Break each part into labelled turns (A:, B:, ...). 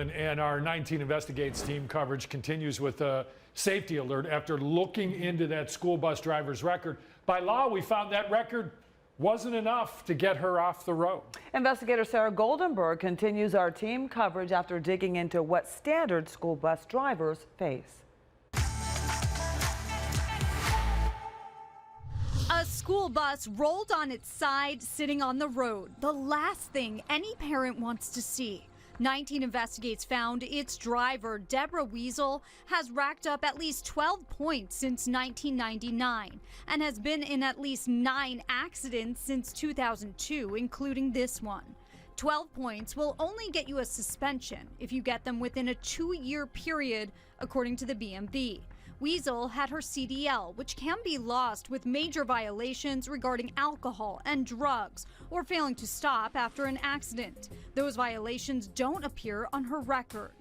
A: Carolyn, and our 19 Investigates team coverage continues with a safety alert after looking into that school bus driver's record. By law, we found that record wasn't enough to get her off the road.
B: Investigator Sarah Goldenberg continues our team coverage after digging into what standard school bus drivers face.
C: A school bus rolled on its side, sitting on the road. The last thing any parent wants to see. 19 Investigates found its driver, Deborah Weasel, has racked up at least 12 points since 1999 and has been in at least 9 accidents since 2002, including this one. 12 points will only get you a suspension if you get them within a 2-year period, according to the BMV. Weasel had her CDL, which can be lost with major violations regarding alcohol and drugs or failing to stop after an accident. Those violations don't appear on her record.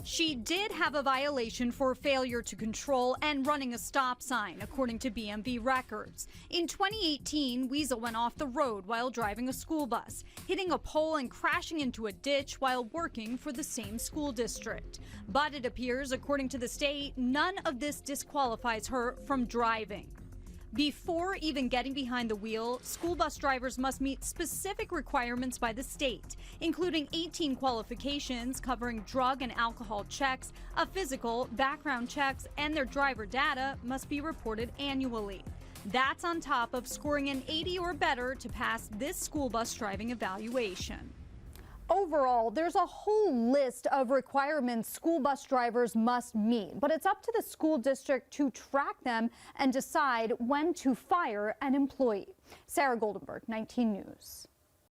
C: She did have a violation for failure to control and running a stop sign, according to BMV records. In 2018, Weasel went off the road while driving a school bus, hitting a pole and crashing into a ditch while working for the same school district. But it appears, according to the state, none of this disqualifies her from driving. Before even getting behind the wheel, school bus drivers must meet specific requirements by the state, including 18 qualifications covering drug and alcohol checks, a physical, background checks, and their driver data must be reported annually. That's on top of scoring an 80 or better to pass this school bus driving evaluation.
D: Overall, there's a whole list of requirements school bus drivers must meet, but it's up to the school district to track them and decide when to fire an employee. Sarah Goldenberg, 19 News.